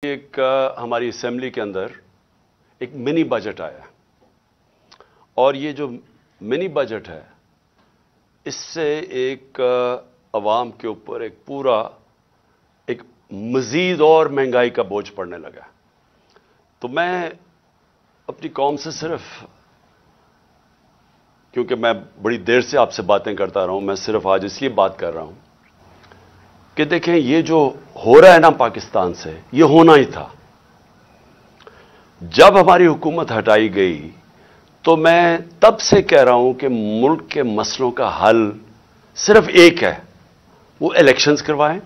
ایک ہماری اسمبلی کے اندر ایک منی بجٹ آیا اور یہ جو منی بجٹ ہے اس سے ایک عوام کے اوپر ایک پورا ایک مزید اور مہنگائی کا بوجھ پڑنے لگا. تو میں اپنی قوم سے صرف کیونکہ میں بڑی دیر سے آپ سے باتیں کرتا رہا ہوں، میں صرف آج اس لیے بات کر رہا ہوں کہ دیکھیں یہ جو ہو رہا ہے نا پاکستان سے، یہ ہونا ہی تھا. جب ہماری حکومت ہٹائی گئی تو میں تب سے کہہ رہا ہوں کہ ملک کے مسئلوں کا حل صرف ایک ہے، وہ الیکشنز کروائیں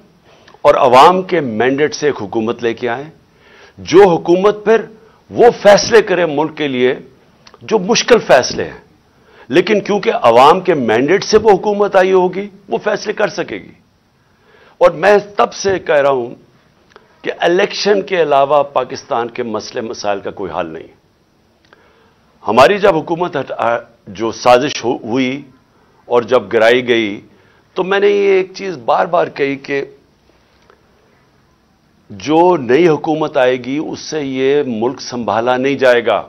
اور عوام کے مینڈیٹ سے ایک حکومت لے کے آئیں، جو حکومت پھر وہ فیصلے کرے ملک کے لیے جو مشکل فیصلے ہیں، لیکن کیونکہ عوام کے مینڈیٹ سے وہ حکومت آئی ہوگی وہ فیصلے کر سکے گی. اور میں تب سے کہہ رہا ہوں کہ الیکشن کے علاوہ پاکستان کے مسئلے مسائل کا کوئی حل نہیں. ہماری جب حکومت جو سازش ہوئی اور جب گرائی گئی تو میں نے یہ ایک چیز بار بار کہی کہ جو نئی حکومت آئے گی اس سے یہ ملک سنبھالا نہیں جائے گا.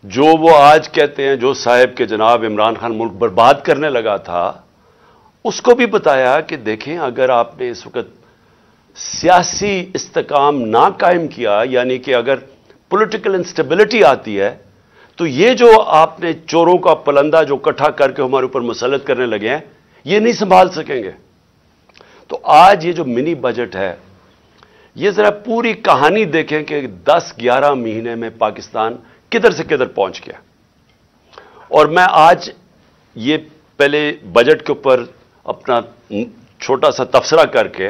جو وہ آج کہتے ہیں جو صاحب کے جناب عمران خان ملک برباد کرنے لگا تھا، اس کو بھی بتایا کہ دیکھیں اگر آپ نے اس وقت سیاسی استحکام نہ قائم کیا، یعنی کہ اگر پولیٹیکل انسٹیبلٹی آتی ہے تو یہ جو آپ نے چوروں کا پلندہ جو اکٹھا کر کے ہمارے اوپر مسلط کرنے لگے ہیں یہ نہیں سنبھال سکیں گے. تو آج یہ جو منی بجٹ ہے یہ ذرا پوری کہانی دیکھیں کہ 10-11 مہینے میں پاکستان کدھر سے کدھر پہنچ گیا. اور میں آج یہ پہلے بجٹ کے اوپر اپنا چھوٹا سا تبصرہ کر کے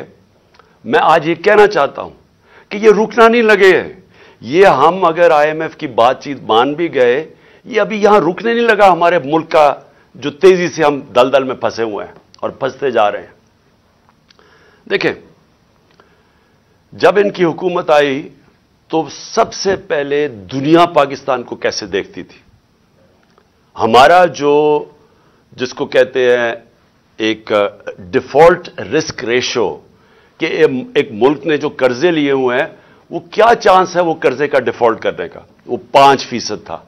میں آج یہ کہنا چاہتا ہوں کہ یہ رکنا نہیں لگے. یہ ہم اگر آئی ایم ایف کی بات چیت مان بھی گئے، یہ ابھی یہاں رکنے نہیں لگا ہمارے ملک کا جو تیزی سے ہم دلدل میں پھنسے ہوئے ہیں اور پھنستے جا رہے ہیں. دیکھیں جب ان کی حکومت آئی تو سب سے پہلے دنیا پاکستان کو کیسے دیکھتی تھی. ہمارا جو جس کو کہتے ہیں ایک ڈیفالٹ رسک ریشو کہ ایک ملک نے جو قرضے لیے ہوئے ہیں وہ کیا چانس ہے وہ قرضے کا ڈیفالٹ کرنے کا، وہ 5% تھا.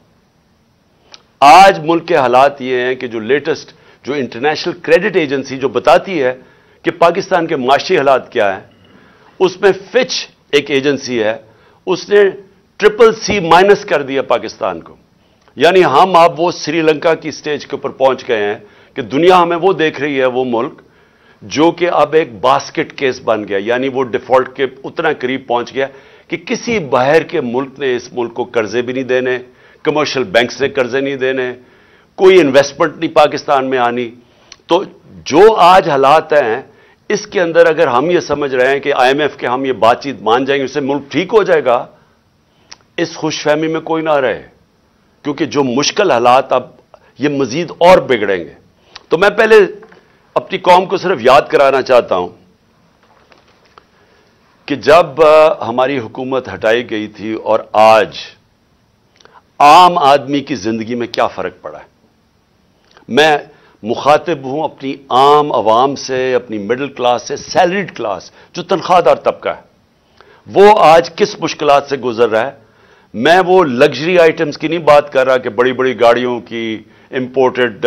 آج ملک کے حالات یہ ہیں کہ جو لیٹسٹ جو انٹرنیشنل کریڈٹ ایجنسی جو بتاتی ہے کہ پاکستان کے معاشی حالات کیا ہیں، اس میں فچ ایک ایجنسی ہے، اس نے CCC- کر دیا پاکستان کو. یعنی ہم اب وہ سری لنکا کی سٹیج کے اوپر پہنچ گئے ہیں کہ دنیا ہمیں وہ دیکھ رہی ہے، وہ ملک جو کہ اب ایک باسکٹ کیس بن گیا، یعنی وہ ڈیفالٹ کے اتنا قریب پہنچ گیا کہ کسی باہر کے ملک نے اس ملک کو قرضے بھی نہیں دینے، کمرشل بینکس نے قرضے نہیں دینے، کوئی انویسٹمنٹ نہیں پاکستان میں آنی. تو جو آج حالات ہیں اس کے اندر اگر ہم یہ سمجھ رہے ہیں کہ آئی ایم ایف کے ہم یہ بات چیت مان جائیں گے اس سے ملک ٹھیک ہو جائے گا، اس خوش فہمی میں کوئی نہ رہے، کیونکہ جو مشکل حالات اب یہ مزید اور بگڑیں گے. تو میں پہلے اپنی قوم کو صرف یاد کرانا چاہتا ہوں کہ جب ہماری حکومت ہٹائی گئی تھی اور آج عام آدمی کی زندگی میں کیا فرق پڑا ہے. میں مخاطب ہوں اپنی عام عوام سے، اپنی مڈل کلاس سے، سیلریڈ کلاس جو تنخواہ دار طبقہ ہے، وہ آج کس مشکلات سے گزر رہا ہے. میں وہ لگژری آئٹمز کی نہیں بات کر رہا کہ بڑی بڑی گاڑیوں کی، امپورٹڈ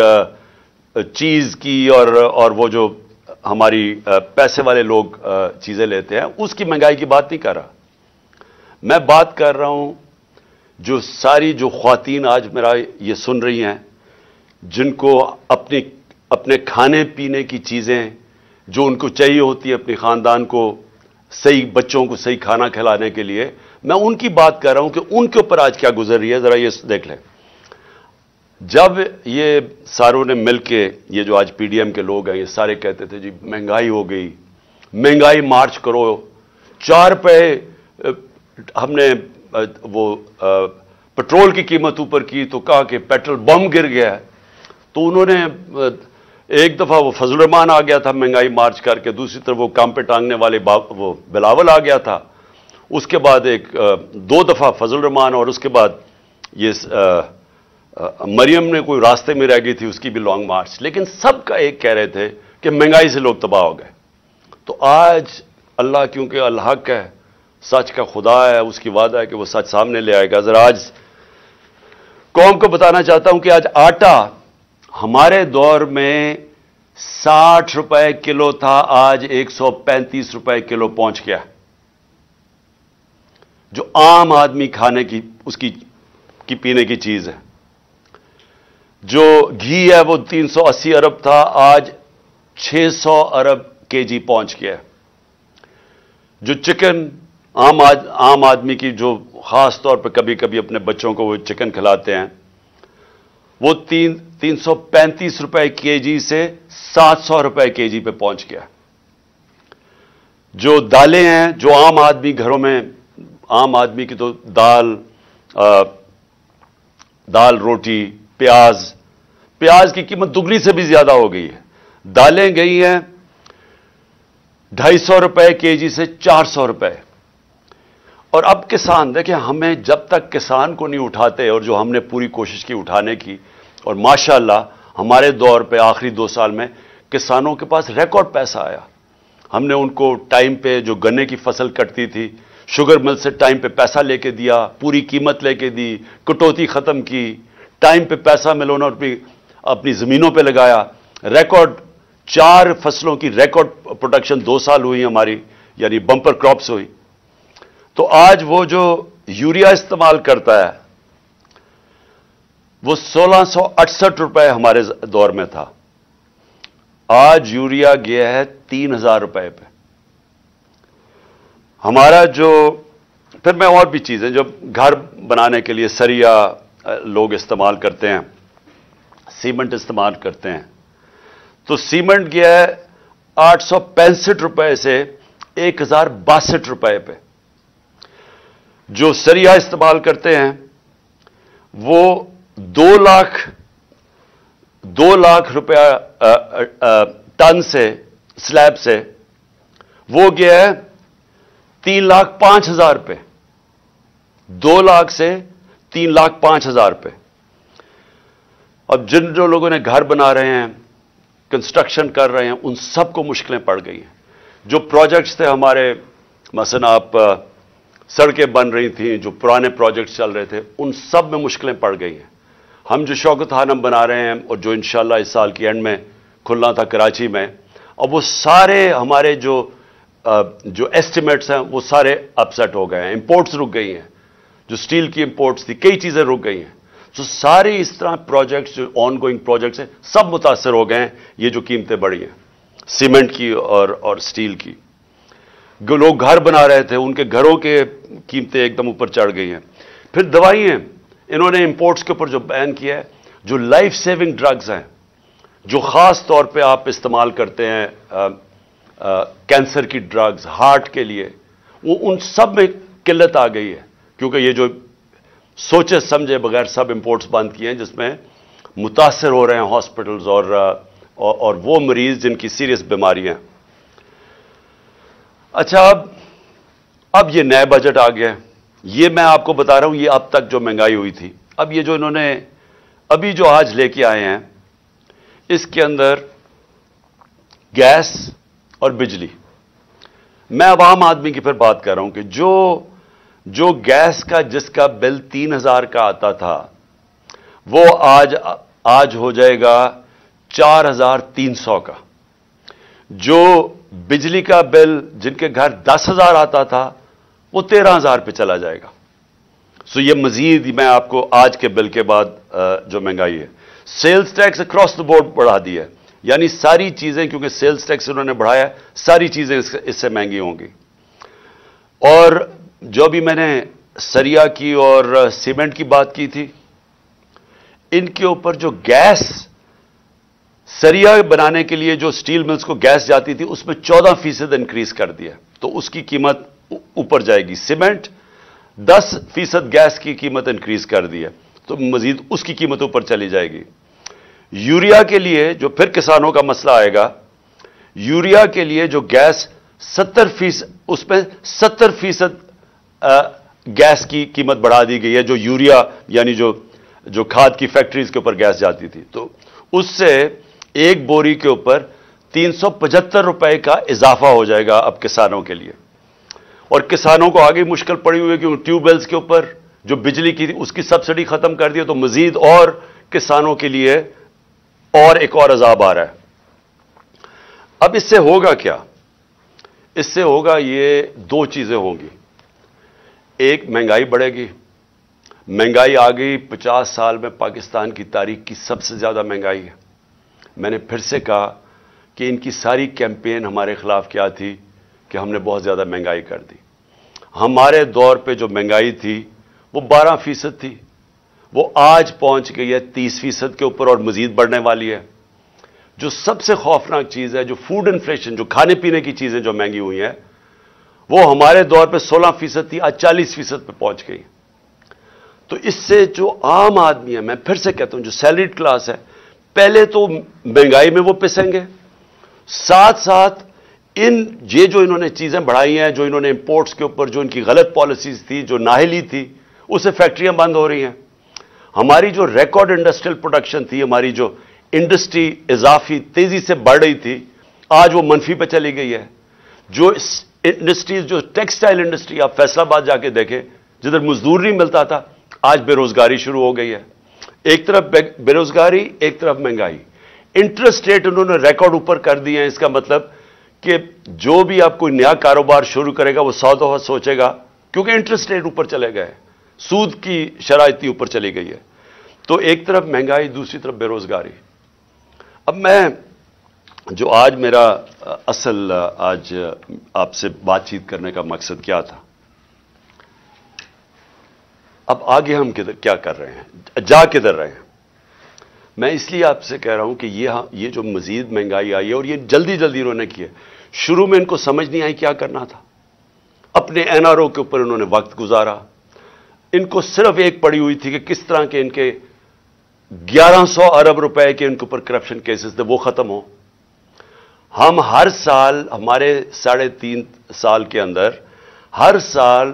چیز کی اور وہ جو ہماری پیسے والے لوگ چیزیں لیتے ہیں اس کی مہنگائی کی بات نہیں کر رہا. میں بات کر رہا ہوں جو ساری جو خواتین آج میرا یہ سن رہی ہیں، جن کو اپنے کھانے پینے کی چیزیں جو ان کو چاہیے ہوتی ہے اپنے خاندان کو صحیح، بچوں کو صحیح کھانا کھلانے کے لیے، میں ان کی بات کر رہا ہوں کہ ان کے اوپر آج کیا گزر رہی ہے. ذرا یہ دیکھ لیں. جب یہ ساروں نے مل کے، یہ جو آج پی ڈی ایم کے لوگ ہیں یہ سارے کہتے تھے جی مہنگائی ہو گئی، مہنگائی مارچ کرو، 4 روپے ہم نے وہ پٹرول کی قیمت اوپر کی تو کہا کہ پیٹرول بم گر گیا ہے. تو انہوں نے ایک دفعہ وہ فضل الرحمان آ گیا تھا مہنگائی مارچ کر کے، دوسری طرف وہ کام پہ ٹانگنے والے وہ بلاول آ گیا تھا، اس کے بعد 2 دفعہ فضل الرحمان، اور اس کے بعد یہ مریم نے کوئی راستے میں رہ گئی تھی اس کی بھی لانگ مارچ. لیکن سب کا ایک کہہ رہے تھے کہ مہنگائی سے لوگ تباہ ہو گئے. تو آج اللہ کیونکہ الحق ہے سچ کا خدا ہے، اس کی وعدہ ہے کہ وہ سچ سامنے لے آئے گا۔ ذرا آج قوم کو بتانا چاہتا ہوں کہ آج آٹا ہمارے دور میں 60 روپے کلو تھا، آج 135 روپے کلو پہنچ گیا، جو عام آدمی کھانے کی اس کی پینے کی چیز ہے۔ جو گھی ہے وہ 380 ارب تھا، آج 600 ارب کے جی پہنچ گیا۔ جو چکن عام آدمی کی، جو خاص طور پہ کبھی کبھی اپنے بچوں کو وہ چکن کھلاتے ہیں، وہ 335 روپے کے جی سے 700 روپے کے جی پہ پہنچ گیا۔ جو دالیں ہیں، جو عام آدمی گھروں میں، عام آدمی کی تو دال روٹی، پیاز کی قیمت دگنی سے بھی زیادہ ہو گئی ہے۔ دالیں گئی ہیں 250 روپے کے جی سے 400 روپے۔ اور اب کسان، دیکھیں، ہمیں جب تک کسان کو نہیں اٹھاتے، اور جو ہم نے پوری کوشش کی اٹھانے کی، اور ماشاءاللہ ہمارے دور پہ آخری 2 سال میں کسانوں کے پاس ریکارڈ پیسہ آیا۔ ہم نے ان کو ٹائم پہ جو گنے کی فصل کٹتی تھی، شوگر مل سے ٹائم پہ پیسہ لے کے دیا، پوری قیمت لے کے دی، کٹوتی ختم کی، ٹائم پہ پیسہ ملونا اور اپنی زمینوں پہ لگایا۔ ریکارڈ 4 فصلوں کی ریکارڈ پروڈکشن 2 سال ہوئی ہماری، یعنی بمپر کراپس ہوئی۔ تو آج وہ جو یوریا استعمال کرتا ہے وہ 1668 روپے ہمارے دور میں تھا، آج یوریا گیا ہے 3000 روپے پہ۔ ہمارا جو پھر میں اور بھی چیزیں جو گھر بنانے کے لیے سریا لوگ استعمال کرتے ہیں، سیمنٹ استعمال کرتے ہیں، تو سیمنٹ گیا ہے 865 روپے سے 1062 روپے پہ۔ جو سریا استعمال کرتے ہیں وہ 2 لاکھ روپیہ ٹن سے، سلیب سے، وہ گیا ہے 3,05,000 پہ۔ 2 لاکھ سے 3,05,000 پہ۔ اب جو لوگوں نے گھر بنا رہے ہیں، کنسٹرکشن کر رہے ہیں، ان سب کو مشکلیں پڑ گئی ہیں۔ جو پروجیکٹس تھے ہمارے، مثلا آپ سڑکیں بن رہی تھیں، جو پرانے پروجیکٹس چل رہے تھے، ان سب میں مشکلیں پڑ گئی ہیں۔ ہم جو شوکت خانم بنا رہے ہیں، اور جو انشاءاللہ اس سال کی اینڈ میں کھلنا تھا کراچی میں، اب وہ سارے ہمارے جو ایسٹیمیٹس ہیں وہ سارے اپسیٹ ہو گئے ہیں، امپورٹس رک گئی ہیں، جو سٹیل کی امپورٹس تھی، کئی چیزیں رک گئی ہیں۔ تو سارے اس طرح پروجیکٹس، جو آن گوئنگ پروجیکٹس ہیں، سب متاثر ہو گئے ہیں، یہ جو قیمتیں بڑھی ہیں سیمنٹ کی اور سٹیل کی۔ لوگ گھر بنا رہے تھے، ان کے گھروں کے قیمتیں ایک دم اوپر چڑھ گئی ہیں۔ پھر دوائیں، انہوں نے امپورٹس کے اوپر جو بین کیا ہے، جو لائف سیونگ ڈرگز ہیں، جو خاص طور پہ آپ استعمال کرتے ہیں، کینسر کی ڈرگز، ہارٹ کے لیے، وہ ان سب میں قلت آ گئی ہے، کیونکہ یہ جو سوچے سمجھے بغیر سب امپورٹس بند کیے ہیں، جس میں متاثر ہو رہے ہیں ہاسپٹلز اور وہ مریض جن کی سیریس بیماریاں ہیں۔ اچھا، اب یہ نئے بجٹ آ گیا، یہ میں آپ کو بتا رہا ہوں، یہ اب تک جو مہنگائی ہوئی تھی، اب یہ جو انہوں نے ابھی جو آج لے کے آئے ہیں، اس کے اندر گیس اور بجلی، میں اب عام آدمی کی پھر بات کر رہا ہوں کہ جو گیس کا جس کا بل 3,000 کا آتا تھا، وہ آج ہو جائے گا 4,300 کا۔ جو بجلی کا بل جن کے گھر 10,000 آتا تھا، وہ 13,000 پہ چلا جائے گا۔ سو یہ مزید میں آپ کو آج کے بل کے بعد جو مہنگائی ہے، sales tax across the board بڑھا دیا ہے، یعنی ساری چیزیں، کیونکہ سیلز ٹیکس انہوں نے بڑھایا، ساری چیزیں اس سے مہنگی ہوں گی۔ اور جو بھی میں نے سریا کی اور سیمنٹ کی بات کی تھی، ان کے اوپر جو گیس، سریا بنانے کے لیے جو سٹیل ملز کو گیس جاتی تھی، اس میں 14% انکریز کر دیا، تو اس کی قیمت اوپر جائے گی۔ سیمنٹ 10% گیس کی قیمت انکریز کر دی ہے، تو مزید اس کی قیمت اوپر چلی جائے گی۔ یوریا کے لیے جو پھر کسانوں کا مسئلہ آئے گا، یوریا کے لیے جو گیس 70%، اس میں 70% گیس کی قیمت بڑھا دی گئی ہے، جو یوریا یعنی جو کھاد کی فیکٹریز کے اوپر گیس جاتی تھی، تو اس سے ایک بوری کے اوپر 375 روپے کا اضافہ ہو جائے گا اب کسانوں کے لیے۔ اور کسانوں کو آگے مشکل پڑی ہوئی ہے کہ ٹیوب ویلز کے اوپر جو بجلی کی تھی اس کی سبسڈی ختم کر دی، تو مزید اور کسانوں کے لیے اور ایک اور عذاب آ رہا ہے۔ اب اس سے ہوگا کیا؟ اس سے ہوگا یہ دو چیزیں ہوں گی۔ ایک، مہنگائی بڑھے گی۔ مہنگائی آ گئی 50 سال میں پاکستان کی تاریخ کی سب سے زیادہ مہنگائی ہے۔ میں نے پھر سے کہا کہ ان کی ساری کیمپین ہمارے خلاف کیا تھی کہ ہم نے بہت زیادہ مہنگائی کر دی۔ ہمارے دور پہ جو مہنگائی تھی وہ 12% تھی، وہ آج پہنچ گئی ہے 30% کے اوپر اور مزید بڑھنے والی ہے۔ جو سب سے خوفناک چیز ہے، جو فوڈ انفلیشن، جو کھانے پینے کی چیزیں جو مہنگی ہوئی ہیں، وہ ہمارے دور پہ 16% تھی، آج 40% پہ پہنچ گئی۔ تو اس سے جو عام آدمی ہے، میں پھر سے کہتا ہوں جو سیلریڈ کلاس ہے، پہلے تو مہنگائی میں وہ پسیں گے، ساتھ ساتھ یہ جو انہوں نے چیزیں بڑھائی ہیں، جو انہوں نے امپورٹس کے اوپر جو ان کی غلط پالیسیز تھی، جو نااہلی تھی، اسے فیکٹریاں بند ہو رہی ہیں۔ ہماری جو ریکارڈ انڈسٹریل پروڈکشن تھی، ہماری جو انڈسٹری اضافی تیزی سے بڑھ رہی تھی، آج وہ منفی پہ چلی گئی ہے۔ جو انڈسٹریز، جو ٹیکسٹائل انڈسٹری، آپ فیصل آباد جا کے دیکھیں، جدھر مزدور نہیں ملتا تھا، آج بے روزگاری شروع ہو گئی ہے۔ ایک طرف بے روزگاری، ایک طرف مہنگائی۔ انٹرسٹ ریٹ انہوں نے ریکارڈ اوپر کر دیے ہیں۔ اس کا مطلب کہ جو بھی آپ کوئی نیا کاروبار شروع کرے گا وہ 100 دفعہ سوچے گا، کیونکہ انٹرسٹ ریٹ اوپر چلے گئے، سود کی شرح اتنی اوپر چلی گئی ہے۔ تو ایک طرف مہنگائی، دوسری طرف بے روزگاری۔ اب میں جو آج میرا اصل آج آپ سے بات چیت کرنے کا مقصد کیا تھا، اب آگے ہم کیا کر رہے ہیں، جا کدھر رہے ہیں؟ میں اس لیے آپ سے کہہ رہا ہوں کہ یہ جو مزید مہنگائی آئی ہے، اور یہ جلدی جلدی انہوں نے کی ہے، شروع میں ان کو سمجھ نہیں آئی کیا کرنا تھا۔ اپنے این آر او کے اوپر انہوں نے وقت گزارا۔ ان کو صرف ایک پڑی ہوئی تھی کہ کس طرح کے ان کے 1100 ارب روپے کے ان کے اوپر کرپشن کیسز تھے وہ ختم ہو۔ ہم ہر سال، ہمارے 3.5 سال کے اندر، ہر سال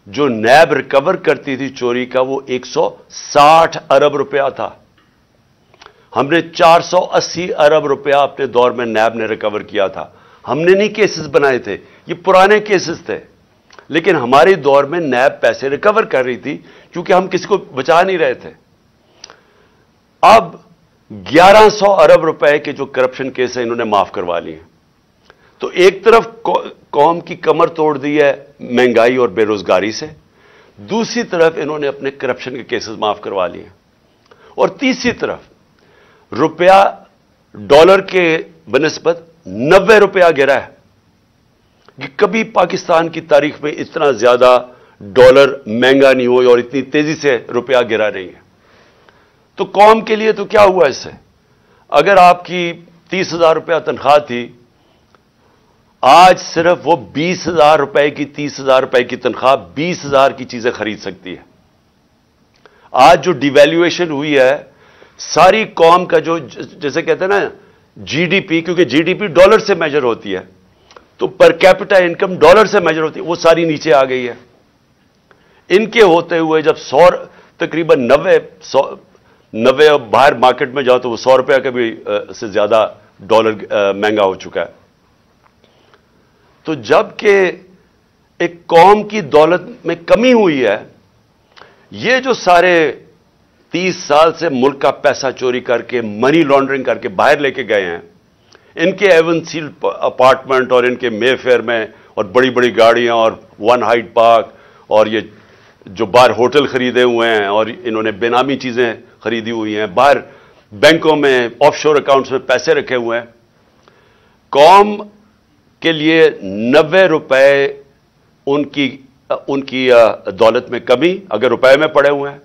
جو نیب ریکور کرتی تھی چوری کا، وہ 160 ارب روپیہ تھا۔ ہم نے 480 ارب روپیہ اپنے دور میں نیب نے ریکور کیا تھا۔ ہم نے نہیں کیسز بنائے تھے، یہ پرانے کیسز تھے، لیکن ہمارے دور میں نیب پیسے ریکور کر رہی تھی کیونکہ ہم کسی کو بچا نہیں رہے تھے۔ اب 1100 ارب روپے کے جو کرپشن کیس ہیں انہوں نے معاف کروا لیے ہیں۔ تو ایک طرف قوم کی کمر توڑ دی ہے مہنگائی اور بے روزگاری سے، دوسری طرف انہوں نے اپنے کرپشن کے کیسز معاف کروا لیے ہیں، اور تیسری طرف روپیہ ڈالر کے بنسبت 90 روپیہ گرا ہے۔ کہ کبھی پاکستان کی تاریخ میں اتنا زیادہ ڈالر مہنگا نہیں ہوئی اور اتنی تیزی سے روپیہ گرا نہیں ہے۔ تو قوم کے لیے تو کیا ہوا اس سے؟ اگر آپ کی 30,000 روپیہ تنخواہ تھی، آج صرف وہ 20,000 روپے کی 30,000 روپے کی تنخواہ 20,000 کی چیزیں خرید سکتی ہے۔ آج جو ڈی ویلیویشن ہوئی ہے، ساری قوم کا جو جیسے کہتے ہیں نا جی ڈی پی، کیونکہ جی ڈی پی ڈالر سے میجر ہوتی ہے، تو پر کیپٹا انکم ڈالر سے میجر ہوتی ہے، وہ ساری نیچے آ گئی ہے۔ ان کے ہوتے ہوئے جب تقریباً 90 باہر مارکیٹ میں جاؤ تو وہ 100 روپیہ کا بھی سے زیادہ ڈالر مہنگا ہو چکا ہے۔ تو جب کہ ایک قوم کی دولت میں کمی ہوئی ہے، یہ جو سارے 30 سال سے ملک کا پیسہ چوری کر کے، منی لانڈرنگ کر کے باہر لے کے گئے ہیں، ان کے ایون سیل اپارٹمنٹ اور ان کے مے فیئر میں اور بڑی بڑی گاڑیاں اور ون ہائٹ پارک اور یہ جو باہر ہوٹل خریدے ہوئے ہیں اور انہوں نے بے نامی چیزیں خریدی ہوئی ہیں، باہر بینکوں میں آف شور اکاؤنٹس میں پیسے رکھے ہوئے ہیں، قوم کے لیے 90 روپے ان کی دولت میں کمی اگر روپے میں پڑے ہوئے ہیں،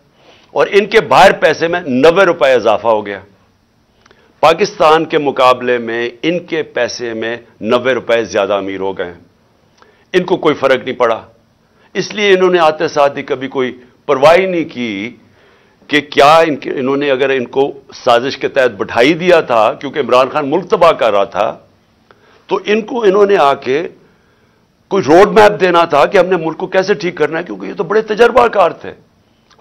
اور ان کے باہر پیسے میں 90 روپے اضافہ ہو گیا۔ پاکستان کے مقابلے میں ان کے پیسے میں 90 روپے زیادہ امیر ہو گئے ہیں۔ ان کو کوئی فرق نہیں پڑا، اس لیے انہوں نے آتے ساتھ ہی کبھی کوئی پرواہ نہیں کی کہ کیا انہوں نے اگر ان کو سازش کے تحت بٹھائی دیا تھا، کیونکہ عمران خان ملک تباہ کر رہا تھا، تو انہوں نے آ کے کوئی روڈ میپ دینا تھا کہ ہم نے ملک کو کیسے ٹھیک کرنا ہے، کیونکہ یہ تو بڑے تجربہ کار تھے۔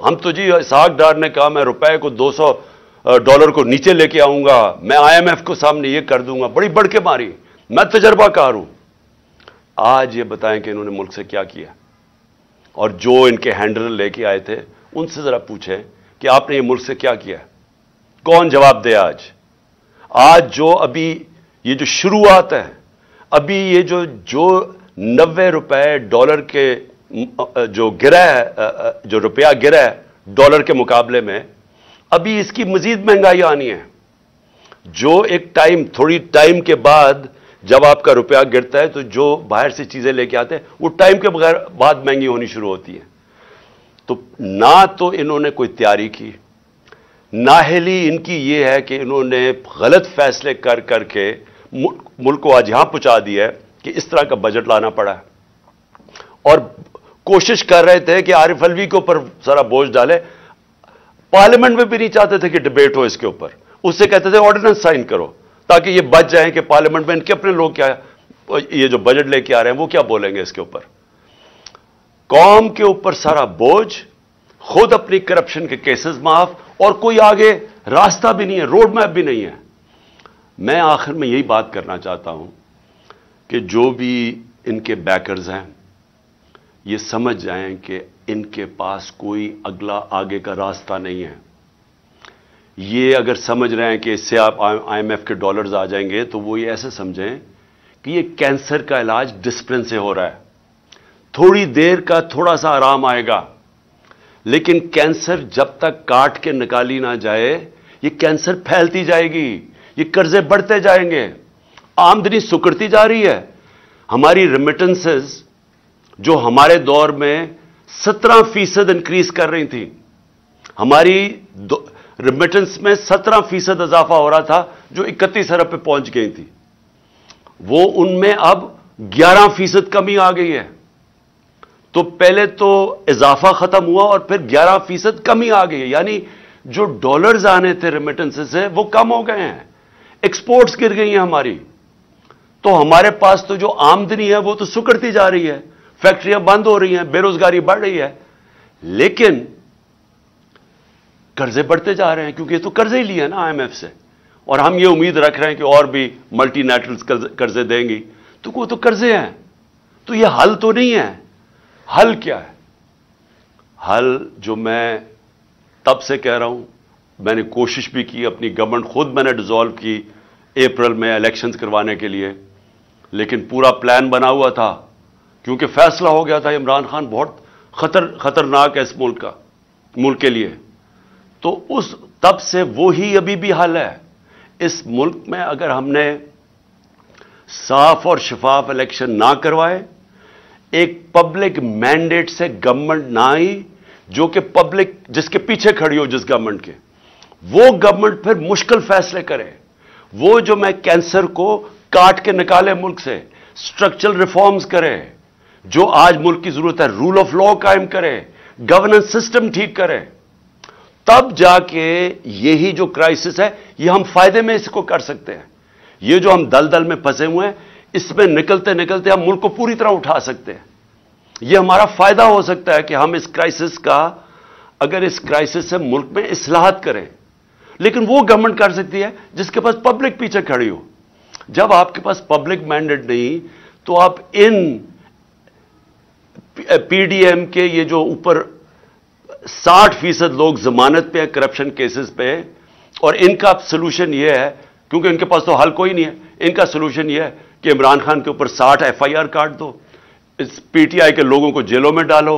ہم تو جی اسحاق ڈار نے کہا میں روپے کو 200 ڈالر کو نیچے لے کے آؤں گا، میں آئی ایم ایف کو سامنے یہ کر دوں گا، بڑی بڑھ کے ماری، میں تجربہ کار ہوں۔ آج یہ بتائیں کہ انہوں نے ملک سے کیا کیا، اور جو ان کے ہینڈلر لے کے آئے تھے ان سے ذرا پوچھیں کہ آپ نے یہ ملک سے کیا کیا، کون جواب دے؟ آج جو ابھی یہ جو شروعات ہے، ابھی یہ جو 90 روپے ڈالر کے جو گرا ہے، جو روپیہ گرا ہے ڈالر کے مقابلے میں، ابھی اس کی مزید مہنگائی آنی ہے، جو ایک تھوڑی ٹائم کے بعد جب آپ کا روپیہ گرتا ہے تو جو باہر سے چیزیں لے کے آتے ہیں وہ ٹائم کے بعد مہنگی ہونی شروع ہوتی ہے۔ تو نہ تو انہوں نے کوئی تیاری کی، نااہلی ان کی یہ ہے کہ انہوں نے غلط فیصلے کر کے ملک کو آج یہاں پہنچا دیا ہے کہ اس طرح کا بجٹ لانا پڑا ہے، اور کوشش کر رہے تھے کہ عارف الوی کے اوپر سارا بوجھ ڈالے، پارلیمنٹ میں بھی نہیں چاہتے تھے کہ ڈبیٹ ہو اس کے اوپر، اس سے کہتے تھے آرڈیننس سائن کرو تاکہ یہ بچ جائیں کہ پارلیمنٹ میں ان کے اپنے لوگ کیا یہ جو بجٹ لے کے آ رہے ہیں وہ کیا بولیں گے اس کے اوپر۔ قوم کے اوپر سارا بوجھ، خود اپنی کرپشن کے کیسز معاف، اور کوئی آگے راستہ بھی نہیں ہے، روڈ میپ بھی نہیں ہے۔ میں آخر میں یہی بات کرنا چاہتا ہوں کہ جو بھی ان کے بیکرز ہیں یہ سمجھ جائیں کہ ان کے پاس کوئی اگلا آگے کا راستہ نہیں ہے۔ یہ اگر سمجھ رہے ہیں کہ اس سے آپ آئی ایم ایف کے ڈالرز آ جائیں گے تو وہ یہ ایسے سمجھیں کہ یہ کینسر کا علاج ڈسپلن سے ہو رہا ہے، تھوڑی دیر کا تھوڑا سا آرام آئے گا، لیکن کینسر جب تک کاٹ کے نکالی نہ جائے یہ کینسر پھیلتی جائے گی، یہ قرضے بڑھتے جائیں گے، آمدنی سکڑتی جا رہی ہے۔ ہماری ریمیٹنسز جو ہمارے دور میں 17% انکریز کر رہی تھی، ہماری ریمیٹنس میں 17% اضافہ ہو رہا تھا جو 31 ارب پہ پہنچ گئی تھی، وہ ان میں اب 11% کمی آ گئی ہے۔ تو پہلے تو اضافہ ختم ہوا اور پھر 11% کمی آ گئی ہے، یعنی جو ڈالرز آنے تھے ریمیٹنس سے وہ کم ہو گئے ہیں، ایکسپورٹس گر گئی ہیں ہماری، تو ہمارے پاس تو جو آمدنی ہے وہ تو سکڑتی جا رہی ہے، فیکٹریاں بند ہو رہی ہیں، بے روزگاری بڑھ رہی ہے، لیکن قرضے بڑھتے جا رہے ہیں کیونکہ یہ تو قرضے ہی لیے ہیں نا آئی ایم ایف سے، اور ہم یہ امید رکھ رہے ہیں کہ اور بھی ملٹی نیشنلز قرضے دیں گی، تو وہ تو قرضے ہیں، تو یہ حل تو نہیں ہے۔ حل کیا ہے؟ حل جو میں تب سے کہہ رہا ہوں، میں نے کوشش بھی کی، اپنی گورنمنٹ خود میں نے ڈیزالو کی اپریل میں الیکشنز کروانے کے لیے، لیکن پورا پلان بنا ہوا تھا کیونکہ فیصلہ ہو گیا تھا عمران خان بہت خطرناک ہے اس ملک کے لیے، تو اس تب سے وہی ابھی بھی حل ہے۔ اس ملک میں اگر ہم نے صاف اور شفاف الیکشن نہ کروائے، ایک پبلک مینڈیٹ سے گورنمنٹ نہ آئی جو کہ پبلک جس کے پیچھے کھڑی ہو جس گورنمنٹ کے، وہ گورنمنٹ پھر مشکل فیصلے کرے، وہ جو میں کینسر کو کاٹ کے نکالے ملک سے، اسٹرکچرل ریفارمز کرے، جو آج ملک کی ضرورت ہے، رول آف لا قائم کرے، گورننس سسٹم ٹھیک کرے، تب جا کے یہی جو کرائسس ہے یہ ہم فائدے میں اس کو کر سکتے ہیں۔ یہ جو ہم دلدل میں پھنسے ہوئے ہیں اس میں نکلتے نکلتے ہم ملک کو پوری طرح اٹھا سکتے ہیں، یہ ہمارا فائدہ ہو سکتا ہے کہ ہم اس کرائسس کا، اگر اس کرائسس سے ملک میں اصلاحات کریں، لیکن وہ گورنمنٹ کر سکتی ہے جس کے پاس پبلک پیچھے کھڑی ہو۔ جب آپ کے پاس پبلک مینڈیٹ نہیں تو آپ ان پی ڈی ایم کے یہ جو اوپر 60% لوگ ضمانت پہ ہیں کرپشن کیسز پہ، اور ان کا سلوشن یہ ہے، کیونکہ ان کے پاس تو حل کوئی نہیں ہے، ان کا سلوشن یہ ہے کہ عمران خان کے اوپر 60 FIR caught do, us P T I کے لوگوں کو جیلوں میں ڈالو،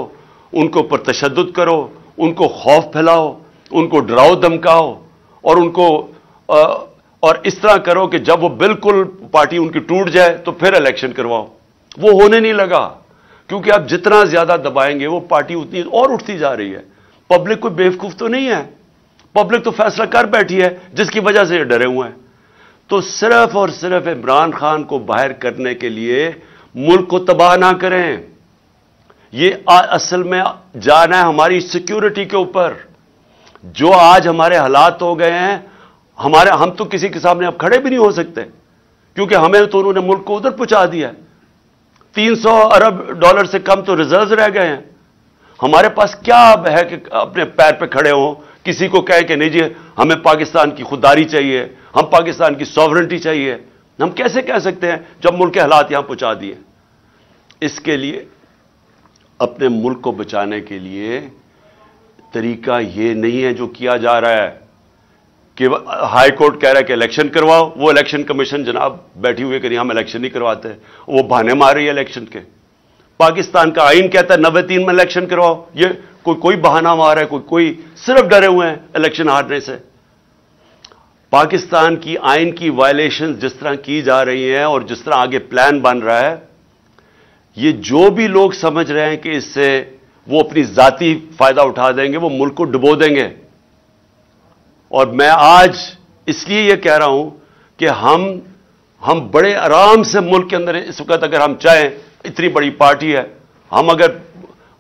ان کے اوپر تشدد کرو، ان کو خوف پھیلاؤ، ان کو ڈراؤ دھمکاؤ، اور ان کو اور اس طرح کرو کہ جب وہ بالکل پارٹی ان کی ٹوٹ جائے تو پھر الیکشن کرواؤ۔ وہ ہونے نہیں لگا، کیونکہ آپ جتنا زیادہ دبائیں گے وہ پارٹی اتنی اور اٹھتی جا رہی ہے۔ پبلک کوئی بیوقوف تو نہیں ہے، پبلک تو فیصلہ کر بیٹھی ہے جس کی وجہ سے یہ ڈرے ہوئے ہیں۔ تو صرف اور صرف عمران خان کو باہر کرنے کے لیے ملک کو تباہ نہ کریں، یہ اصل میں جانا ہے ہماری سیکیورٹی کے اوپر۔ جو آج ہمارے حالات ہو گئے ہیں، ہم تو کسی کے سامنے اب کھڑے بھی نہیں ہو سکتے، کیونکہ ہمیں تو انہوں نے ملک کو ادھر پہنچا دیا ہے۔ 300 ارب ڈالر سے کم تو ریزروز رہ گئے ہیں۔ ہمارے پاس کیا ہے کہ اپنے پیر پہ کھڑے ہوں، کسی کو کہیں کہ نہیں جی ہمیں پاکستان کی خودداری چاہیے، ہم پاکستان کی سوورنٹی چاہیے؟ ہم کیسے کہہ سکتے ہیں جب ملک کے حالات یہاں پہنچا دیے؟ اس کے لیے اپنے ملک کو بچانے کے لیے طریقہ یہ نہیں ہے جو کیا جا رہا ہے کہ ہائی کورٹ کہہ رہا ہے کہ الیکشن کرواؤ، وہ الیکشن کمیشن جناب بیٹھی ہوئی کہ نہیں ہم الیکشن نہیں کرواتے، وہ بہانے مار رہی ہے الیکشن کے۔ پاکستان کا آئین کہتا ہے 93 میں الیکشن کرواؤ، یہ کوئی بہانہ مار رہا ہے، کوئی صرف ڈرے ہوئے ہیں الیکشن ہارنے سے۔ پاکستان کی آئین کی وائلیشن جس طرح کی جا رہی ہیں اور جس طرح آگے پلان بن رہا ہے، یہ جو بھی لوگ سمجھ رہے ہیں کہ اس سے وہ اپنی ذاتی فائدہ اٹھا دیں گے، وہ ملک کو ڈبو دیں گے۔ اور میں آج اس لیے یہ کہہ رہا ہوں کہ ہم بڑے آرام سے ملک کے اندر اس وقت اگر ہم چاہیں، اتنی بڑی پارٹی ہے، ہم اگر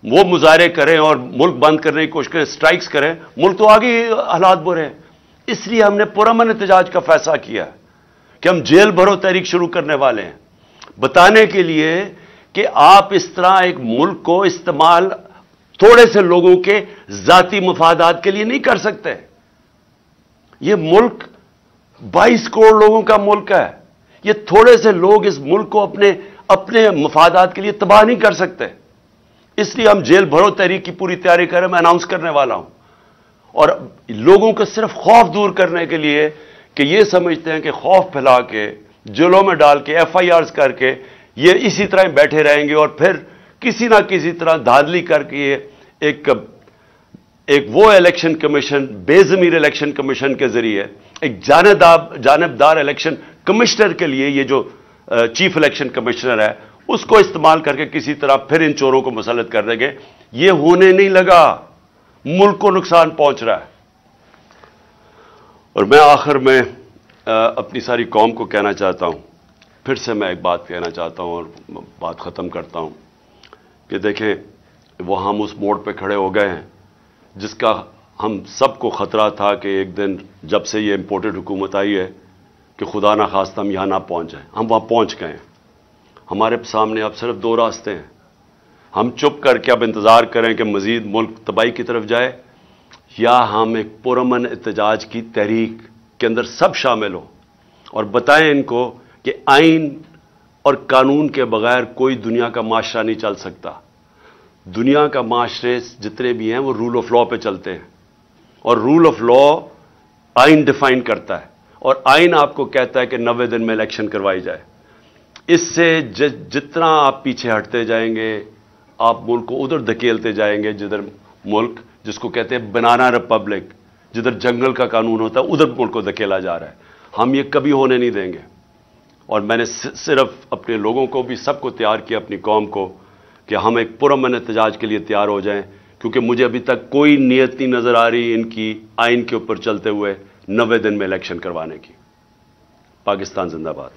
وہ مظاہرے کریں اور ملک بند کرنے کی کوشش کریں، سٹرائکس کریں، ملک تو آگے حالات برے ہیں۔ اس لیے ہم نے پرامن احتجاج کا فیصلہ کیا ہے کہ ہم جیل بھرو تحریک شروع کرنے والے ہیں، بتانے کے لیے کہ آپ اس طرح ایک ملک کو استعمال تھوڑے سے لوگوں کے ذاتی مفادات کے لیے نہیں کر سکتے۔ یہ ملک 22 کروڑ لوگوں کا ملک ہے، یہ تھوڑے سے لوگ اس ملک کو اپنے مفادات کے لیے تباہ نہیں کر سکتے۔ اس لیے ہم جیل بھرو تحریک کی پوری تیاری کریں، میں اناؤنس کرنے والا ہوں، اور لوگوں کو صرف خوف دور کرنے کے لیے کہ یہ سمجھتے ہیں کہ خوف پھیلا کے جیلوں میں ڈال کے FIRs کر کے یہ اسی طرح بیٹھے رہیں گے، اور پھر کسی نہ کسی طرح دھاندلی کر کے ایک وہ الیکشن کمیشن، بے ضمیر الیکشن کمیشن کے ذریعے ایک جانبدار الیکشن کمشنر کے لیے یہ جو چیف الیکشن کمشنر ہے اس کو استعمال کر کے کسی طرح پھر ان چوروں کو مسلط کر دیں گے۔ یہ ہونے نہیں لگا، ملک کو نقصان پہنچ رہا ہے۔ اور میں آخر میں اپنی ساری قوم کو کہنا چاہتا ہوں، پھر سے میں ایک بات کہنا چاہتا ہوں اور بات ختم کرتا ہوں کہ دیکھیں، وہ ہم اس موڑ پہ کھڑے ہو گئے ہیں جس کا ہم سب کو خطرہ تھا کہ ایک دن جب سے یہ امپورٹڈ حکومت آئی ہے کہ خدا نہ خواستہ ہم یہاں نہ پہنچ جائیں۔ ہم وہاں پہنچ گئے ہیں، ہمارے سامنے اب صرف 2 راستے ہیں۔ ہم چپ کر کے اب انتظار کریں کہ مزید ملک تباہی کی طرف جائے، یا ہم ایک پرامن احتجاج کی تحریک کے اندر سب شامل ہو اور بتائیں ان کو کہ آئین اور قانون کے بغیر کوئی دنیا کا معاشرہ نہیں چل سکتا۔ دنیا کا معاشرے جتنے بھی ہیں وہ رول آف لا پہ چلتے ہیں، اور رول آف لا آئین ڈیفائن کرتا ہے، اور آئین آپ کو کہتا ہے کہ 90 دن میں الیکشن کروائی جائے۔ اس سے جتنا آپ پیچھے ہٹتے جائیں گے، آپ ملک کو ادھر دھکیلتے جائیں گے، جدھر ملک جس کو کہتے ہیں بنانا ریپبلک، جدھر جنگل کا قانون ہوتا ہے ادھر ملک کو دھکیلا جا رہا ہے۔ ہم یہ کبھی ہونے نہیں دیں گے۔ اور میں نے صرف اپنے لوگوں کو بھی سب کو تیار کیا، اپنی قوم کو، کہ ہم ایک پرامن احتجاج کے لیے تیار ہو جائیں، کیونکہ مجھے ابھی تک کوئی نیت نہیں نظر آ رہی ان کی آئین کے اوپر چلتے ہوئے 90 دن میں الیکشن کروانے کی۔ پاکستان زندہ باد۔